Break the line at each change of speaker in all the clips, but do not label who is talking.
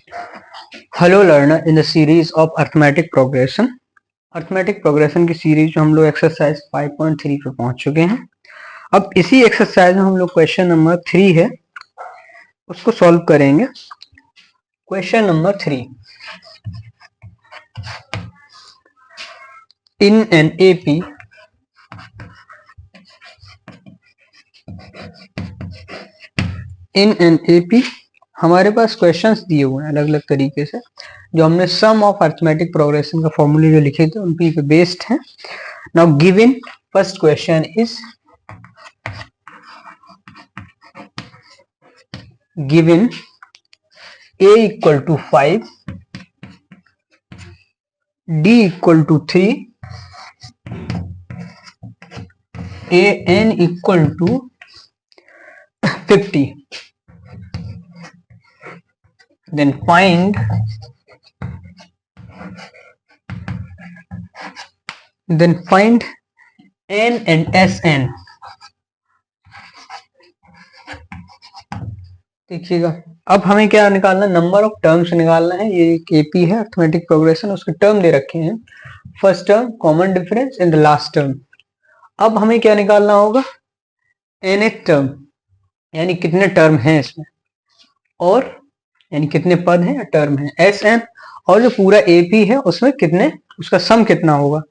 Hello learner, in the series of arithmetic progression की series में हम लोग एक्सरसाइज 5.3 पे पहुंच चुके हैं। अब इसी एक्सरसाइज में हम लोग क्वेश्चन नंबर 3 है उसको सॉल्व करेंगे। Question number 3, in an AP हमारे पास क्वेश्चंस दिए हुए हैं अलग अलग तरीके से, जो हमने सम ऑफ अर्थमेटिक प्रोग्रेशन का फॉर्मूले जो लिखे थे उनकी पे बेस्ड है। Now given first question is given a equal to 5, d equal to 3, an equal to 50. Then find n and sn. देखिएगा, अब हमें क्या निकालना, नंबर ऑफ टर्म्स निकालना है। ये एक एपी है अर्थमेटिक प्रोग्रेशन, उसके टर्म दे रखे हैं, first term, common difference and the last term. अब हमें क्या निकालना होगा, nth टर्म, यानी कितने टर्म हैं इसमें, और यानी कितने पद हैं या टर्म हैं, एस एन, और जो पूरा एपी है उसमें कितने, उसका सम कितना होगा।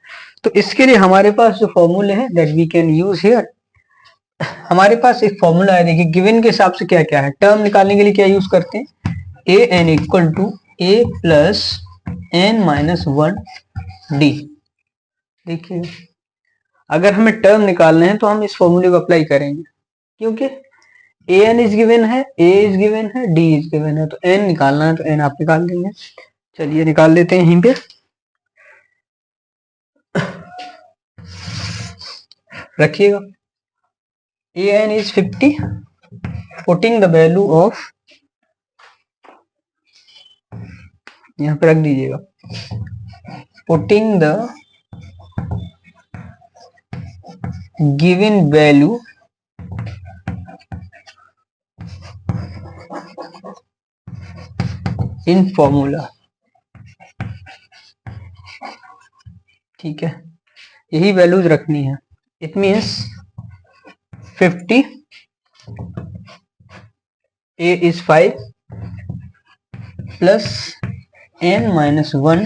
तो इसके लिए हमारे पास जो फॉर्मूले हैं that we can use here, हमारे पास एक फॉर्मूला है। देखिए गिवन के हिसाब से क्या क्या है, टर्म निकालने के लिए क्या यूज करते हैं, A N equal to A plus N minus 1 D. देखिए अगर हमें टर्म निकालने हैं तो हम इस फॉर्मूले को अप्लाई करेंगे, क्योंकि ए एन इज गिवन है, ए इज गिवन है, डी इज गिवन है, तो एन निकालना है तो एन आप निकाल देंगे। चलिए निकाल लेते हैं यहीं पे। रखिएगा A N is 50, putting the value of, यहां पे रख दीजिएगा, putting the given value in formula. ठीक है, यही वैल्यूज रखनी है। It means 50, a is 5 plus n minus 1,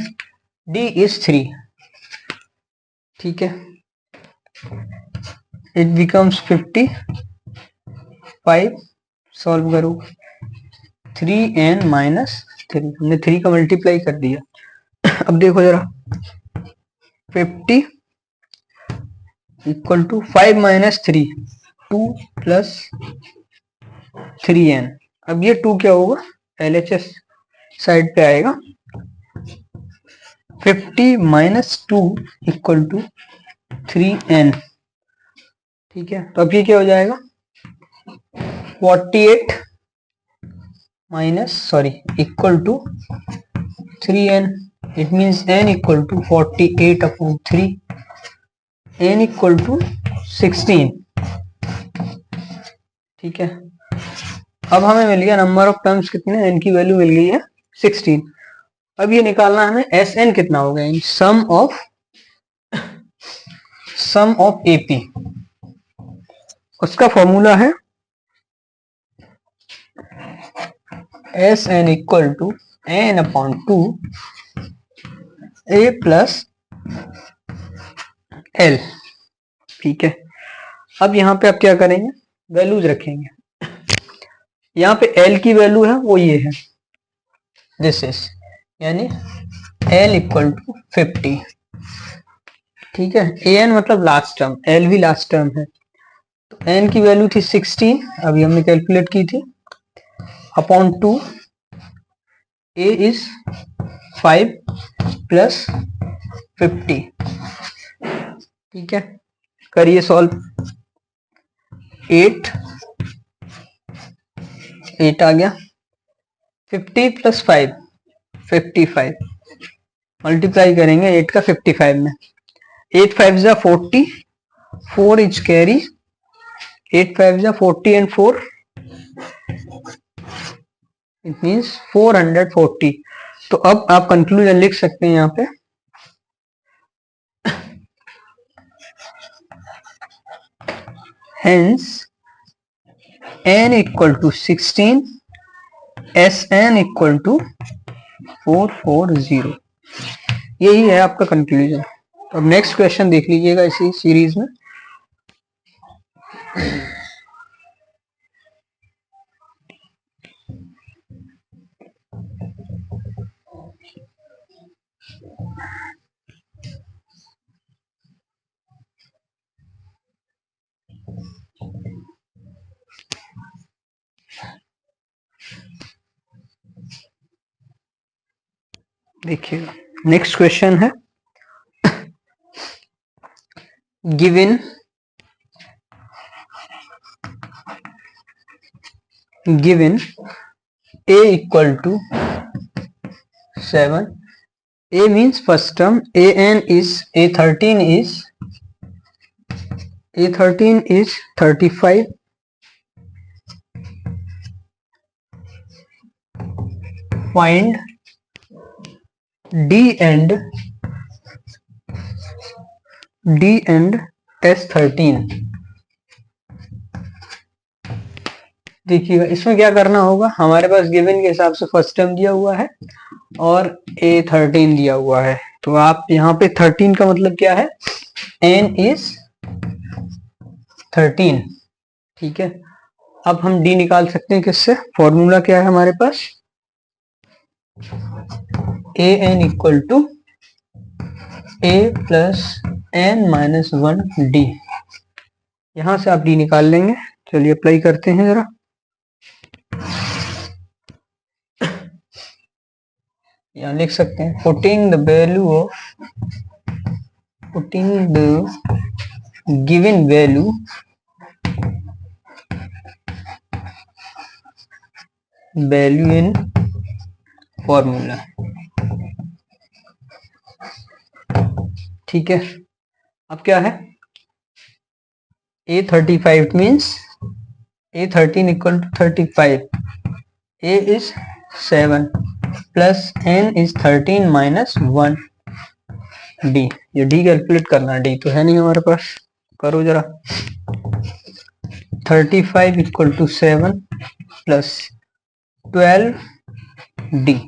d is 3। ठीक है, it becomes 50, 5 सॉल्व करो, 3n minus 3, हमने 3 का मल्टीप्लाई कर दिया। अब देखो जरा, 50 equal to 5 minus 3, 2 plus 3n। अब ये 2 क्या होगा, LHS साइड पे आएगा। 50 माइनस 2 इक्वल टू 3n। ठीक है, तो अब ये क्या हो जाएगा, 48 equal to 3n। It means n equal to 48 upon 3, n equal to 16। ठीक है, अब हमें मिल गया नंबर ऑफ टर्म्स कितने, n की वैल्यू मिल गई है 16। अब ये निकालना हमें Sn कितना होगा, सम ऑफ AP। उसका फॉर्मूला है Sn equal to n upon 2 a plus l। ठीक है, अब यहाँ पे आप क्या करेंगे, वैल्यूज रखेंगे। यहाँ पे l की वैल्यू है वो ये है, दिस इज, यानी l इक्वल टू 50। ठीक है, an मतलब लास्ट टर्म, l भी लास्ट टर्म है, तो n की वैल्यू थी 16, अभी हमने कैलकुलेट की थी, अपॉन 2, a इज 5 प्लस 50। ठीक है, करिए सॉल्व, 8 आ गया, 50 प्लस 5 55, मल्टीप्लाई करेंगे 8 का 55 में, 8 5 जा 40, 4 इज कैरी, 8 5 जा 40 एंड 4 इट मीन्स 440। तो अब आप कंक्लूजन लिख सकते हैं यहाँ पे, hence n equal to 16, Sn equal to 440। यही है आपका कंक्लूजन। अब नेक्स्ट क्वेश्चन देख लीजिएगा इसी सीरीज में। देखिएगा नेक्स्ट क्वेश्चन है, given a equal to 7, a means first term, a13 is 35, find d and S13। देखिएगा इसमें क्या करना होगा, हमारे पास गिवन के हिसाब से फर्स्ट टर्म दिया हुआ है और A13 दिया हुआ है। तो आप यहाँ पे 13 का मतलब क्या है, n is 13, ठीक है। अब हम d निकाल सकते हैं किससे, फॉर्मूला क्या है हमारे पास, an equal to a plus n minus 1 d। यहां से आप d निकाल लेंगे। चलिए अप्लाई करते हैं जरा। यहाँ लिख सकते हैं, putting the given value in formula, ठीक है। अब क्या है, A35 means A13 equal to 35, A is 7 plus n is 13 minus 1 d। ये d कैलकुलेट करना है, d तो है नहीं हमारे पास, करो जरा। 35 इक्वल टू 7 प्लस 12 d,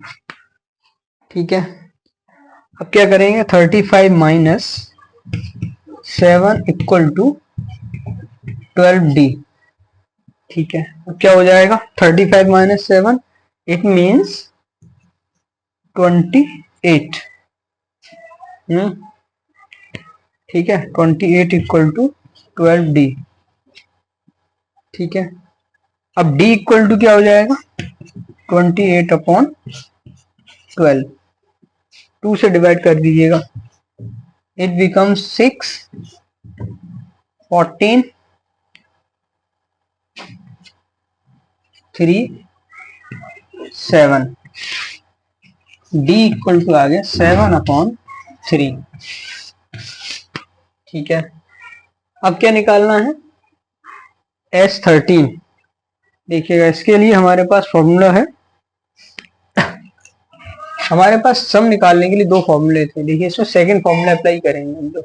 ठीक है। अब क्या करेंगे, 35 माइनस 7 इक्वल टू 12d, ठीक है। अब क्या हो जाएगा, 35 माइनस 7 इट मीन्स 28, ठीक है। 28 इक्वल टू 12d, ठीक है। अब d इक्वल टू क्या हो जाएगा, 28 अपॉन 12, 2 से डिवाइड कर दीजिएगा, it becomes 6, 14, 3, 7, d equal to आ गया 7 अपॉन 3, ठीक है। अब क्या निकालना है, S13। देखिएगा इसके लिए हमारे पास फॉर्मूला है, हमारे पास सम निकालने के लिए दो फॉर्मूले थे। देखिए इसमें सेकंड फॉर्मूला अप्लाई करेंगे हम लोग।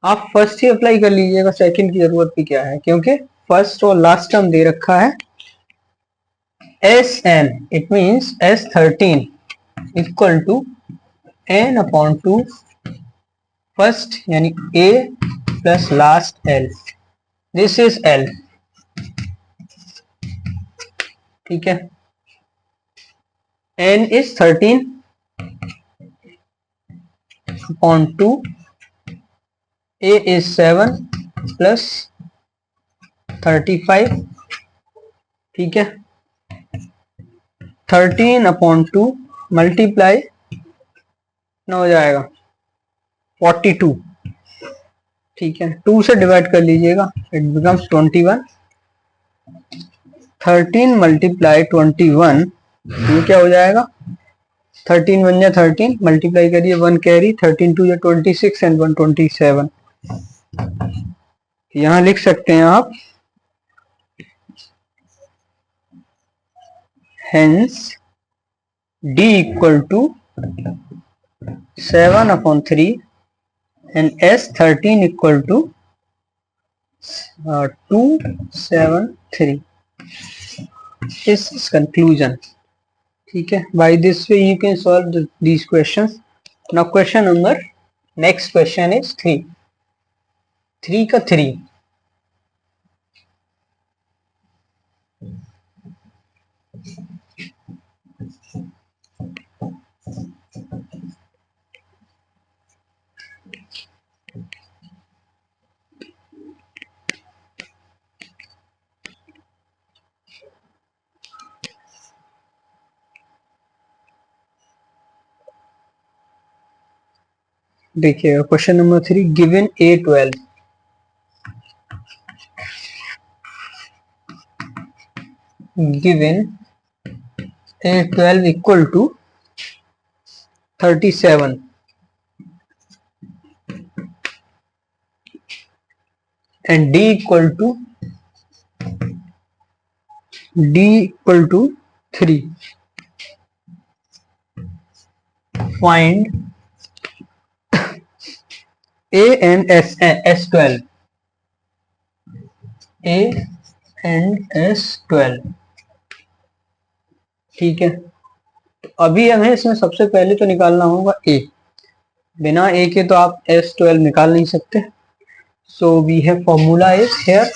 आप फर्स्ट ही अप्लाई कर लीजिएगा, सेकंड की जरूरत भी क्या है, क्योंकि फर्स्ट और लास्ट टर्म दे रखा है Sn, it means S13 equal to n upon 2 first यानी A plus last L, this is L, ठीक है। n is 13 upon 2, A is 7 plus 35, ठीक है। 13 upon 2 मल्टीप्लाई न हो जाएगा 42, ठीक है। 2 से डिवाइड कर लीजिएगा, इट बिकम्स 21। 13 मल्टीप्लाई 21, ये क्या हो जाएगा, 13 1 या 13 मल्टीप्लाई करिए 1 कैरी, 13 2 या 26 एंड 1 27। यहाँ लिख सकते हैं आप hence d equal to 7/3 and S13 equal to 273. This is conclusion. ठीक है, by this way you can solve these questions. Now question number, next question is 3 का 3. देखिए question number 3, given A12 equal to 37 and D equal to 3. Find A and S12. A and S12. ठीक है, तो अभी हमें इसमें सबसे पहले तो निकालना होगा A. बिना A के तो आप S12 निकाल नहीं सकते. So we have formula is here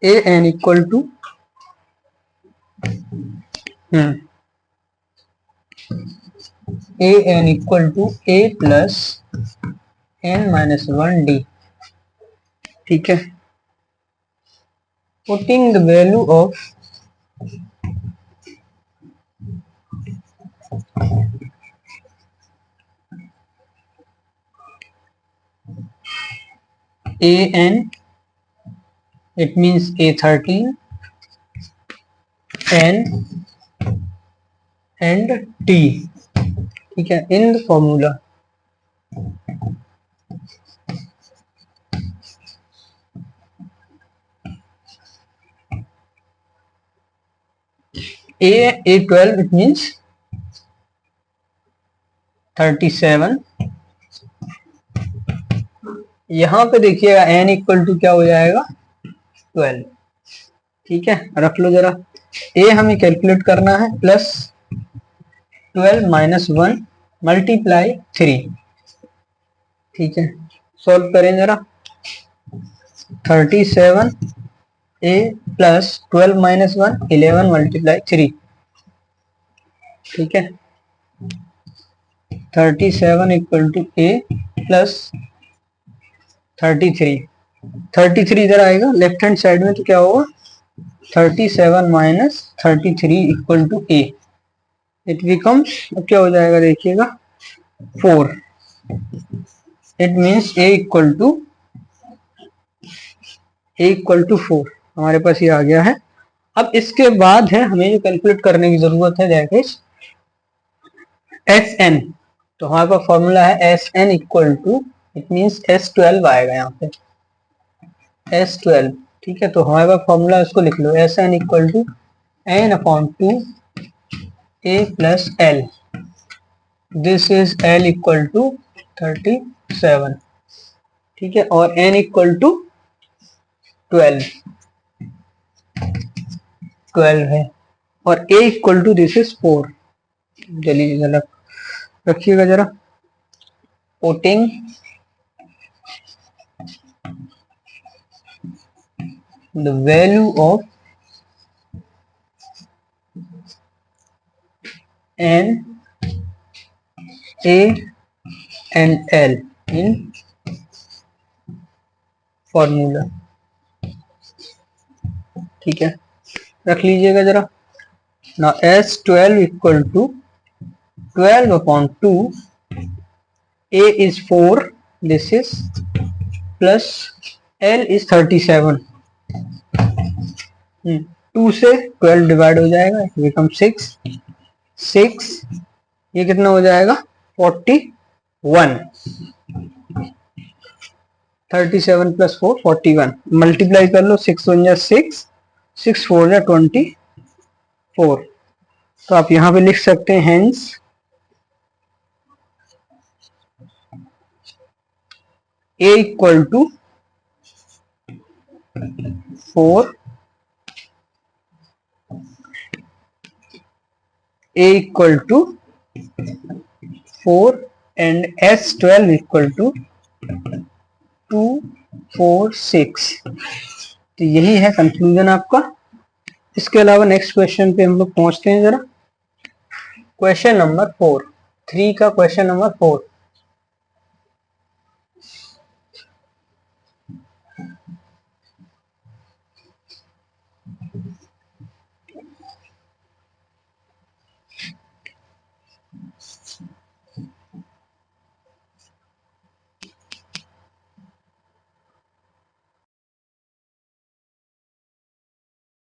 AN equal to AN equal to A plus N minus 1D. ठीक है, putting the value of AN, it means A13, N and T. ठीक है, in the formula A12, it means 37. यहां पे देखिएगा n equal to क्या हो जाएगा 12. ठीक है, रख लो जरा. a हमें कैलकुलेट करना है, प्लस 12 माइनस 1 मल्टीप्लाई 3. ठीक है, सॉल्व करें जरा. 37 a प्लस 12 माइनस 1 11 मल्टीप्लाई 3. ठीक है, 37 इक्वल टू a प्लस 33 इधर आएगा लेफ्ट हैंड साइड में, तो क्या होगा 37 minus 33 equal to a. It becomes, अब क्या हो जाएगा देखिएगा 4. It means a equal to 4. हमारे पास ये आ गया है. अब इसके बाद है हमें जो कैलकुलेट करने की जरूरत है, दैट इज Sn. तो हमारे पास फॉर्मूला है Sn equal to, it means S12 आएगा यहाँ पे, S12. ठीक है, तो हमारे पास फॉर्मूला इसको लिख लो, Sn equal to n/2 a plus l. This is l equal to 37. ठीक है, और n इक्वल टू 12 है, और a equal to this is 4. चलिए जरा रखिएगा जरा. Putting the value of n, a and l in formula. ठीक है, रख लीजिएगा जरा. now S12 equal to 12/2, a is 4, this is plus l is 37. 2 से 12 डिवाइड हो जाएगा, बिकम 6. ये कितना हो जाएगा 41. 37 प्लस 4 41. मल्टीप्लाई कर लो, 6 1 जा 6, 6 4 या 24। तो आप यहाँ पे लिख सकते हैं hence a equal to 4, a equal to 4 and S12 equal to 2 4 6। तो यही है कंक्लूजन आपका। इसके अलावा नेक्स्ट क्वेश्चन पे हम लोग पहुंचते हैं जरा। क्वेश्चन नंबर 4, 3 का क्वेश्चन नंबर 4।